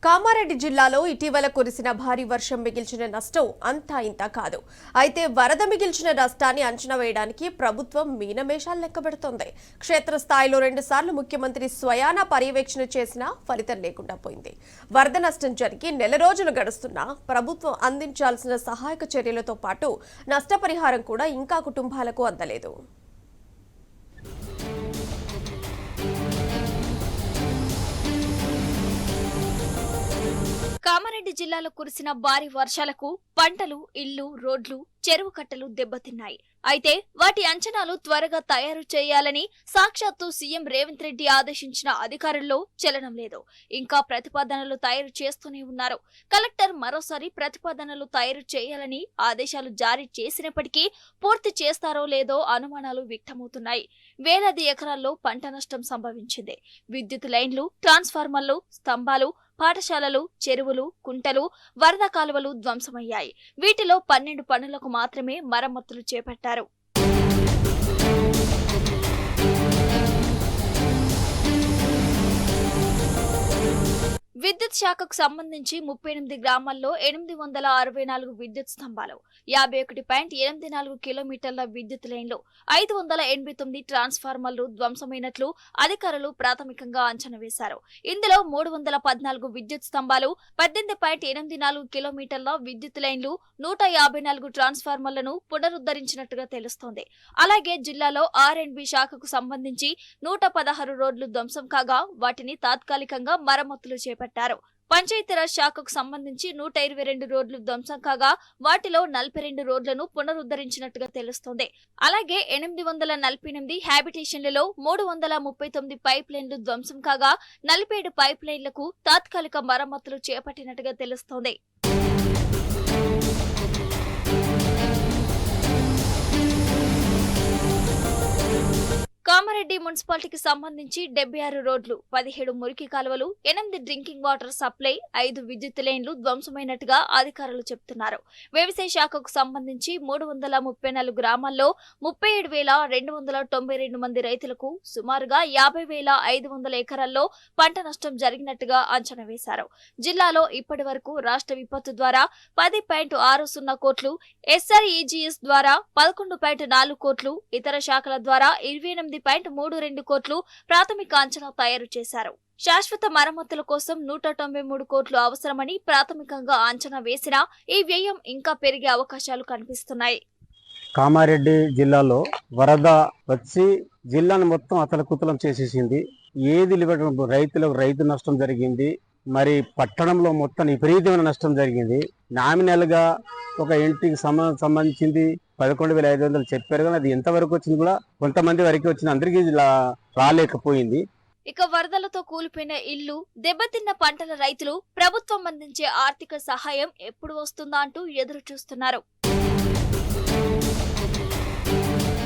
కామారెడ్డి జిల్లాలో ఇటీవల కురిసిన భారీ వర్షం మిగిల్చిన నష్టం అంతా ఇంత కాదు. అయితే వరద మిగిల్చిన నష్టాన్ని అంచనా వేయడానికి ప్రభుత్వం మీనమేషాలు లెక్కబెడుతోంది. క్షేత్రస్థాయిలో 2 సార్లు ముఖ్యమంత్రి స్వయాన పర్యవేక్షణ చేసినా ఫలితం లేకుండా పోయింది. వరద నష్టం జరిగి నెల రోజులు గడుస్తున్నా ప్రభుత్వం అందించాల్సిన సహాయక చర్యలతో పాటు నష్టపరిహారం కూడా ఇంకా కుటుంబాలకు అందలేదు. కామారెడ్డి జిల్లాలో కురిసిన భారీ వర్షాలకు పంటలు, ఇళ్లు, రోడ్లు, చెరువు కట్టలు దెబ్బతిన్నాయి. అయితే వాటి అంచనాలు త్వరగా తయారు చేయాలని సాక్షాత్తు సీఎం రేవంత్ రెడ్డి ఆదేశించిన అధికారుల్లో చలనం లేదు. ఇంకా ప్రతిపాదనలు తయారు చేస్తూనే ఉన్నారు. కలెక్టర్ మరోసారి ప్రతిపాదనలు తయారు చేయాలని ఆదేశాలు జారీ చేసినప్పటికీ పూర్తి చేస్తారో లేదో అనుమానాలు వ్యక్తమవుతున్నాయి. వేలాది ఎకరాల్లో పంట నష్టం సంభవించింది. విద్యుత్ లైన్లు, ట్రాన్స్ఫార్మర్లు, స్తంభాలు, పాఠశాలలు, చెరువులు, కుంటలు, వరద కాలువలు ధ్వంసమయ్యాయి. వీటిలో 12 పనులకు మాత్రమే మరమ్మతులు చేపట్టారు. విద్యుత్ శాఖకు సంబంధించి 38 గ్రామాల్లో 864 విద్యుత్ స్తంభాలు, 51.84 కిలోమీటర్ల విద్యుత్ లైన్లు, 589 ట్రాన్స్ఫార్మర్లు ధ్వంసమైనట్లు అధికారులు ప్రాథమికంగా అంచనా వేశారు. ఇందులో 314 విద్యుత్ స్తంభాలు, 18.84 కిలోమీటర్ల విద్యుత్ లైన్లు, 154 ట్రాన్స్ఫార్మర్లను పునరుద్ధరించినట్టుగా తెలుస్తోంది. అలాగే జిల్లాలో R&B శాఖకు సంబంధించి 116 రోడ్లు ధ్వంసం కాగా వాటిని తాత్కాలికంగా మరమ్మతులు చేపట్టారు. పంచాయతీరాజ్ శాఖకు సంబంధించి 122 రోడ్లు ధ్వంసం కాగా వాటిలో 42 రోడ్లను పునరుద్ధరించినట్టుగా తెలుస్తోంది. అలాగే 848 హ్యాబిటేషన్లలో 339 పైప్ లైన్లు ధ్వంసం కాగా 47 పైప్ లైన్లకు తాత్కాలిక మరమ్మతులు చేపట్టినట్టుగా తెలుస్తోంది. కామారెడ్డి మున్సిపాలిటీకి సంబంధించి 76 రోడ్లు, 17 మురికి కాలువలు, 8 డ్రింకింగ్ వాటర్ సప్లై, 5 విద్యుత్ లైన్లు ధ్వంసమైనట్టుగా అధికారులు చెబుతున్నారు. వ్యవసాయ శాఖకు సంబంధించి 334 గ్రామాల్లో 37,292 మంది రైతులకు సుమారుగా 50,500 ఎకరాల్లో పంట నష్టం జరిగినట్టుగా అంచనా వేశారు. జిల్లాలో ఇప్పటి వరకు రాష్ట్ర విపత్తు ద్వారా 10.60 కోట్లు, SREGS ద్వారా 11.4 కోట్లు, ఇతర శాఖల ద్వారా 28.32 కోట్లు ప్రాథమిక అంచనా తయారు చేశారు. శాశ్వత మరమ్మతుల కోసం 193 కోట్లు అవసరమని ప్రాథమికంగా అంచనా వేసినా ఈ వ్యయం ఇంకా పెరిగే అవకాశాలు కనిపిస్తున్నాయి. కామారెడ్డి జిల్లాలో వరద వచ్చి జిల్లాను మొత్తం అతలకుతలం చేసేసింది. ఏది రైతులకు రైతు నష్టం జరిగింది. మరి పట్టణంలో మొత్తం విపరీతమైన నష్టం జరిగింది. నామినల్గా ఒక ఇంటికి సంబంధించింది 11,500 చెప్పారు, కానీ అది ఎంతవరకు వచ్చింది కూడా కొంతమంది వరకు వచ్చింది, అందరికీ రాలేకపోయింది. ఇక వరదలతో కూలిపోయిన ఇల్లు, దెబ్బతిన్న పంటల రైతులు ప్రభుత్వం అందించే ఆర్థిక సహాయం ఎప్పుడు వస్తుందా అంటూ ఎదురు చూస్తున్నారు.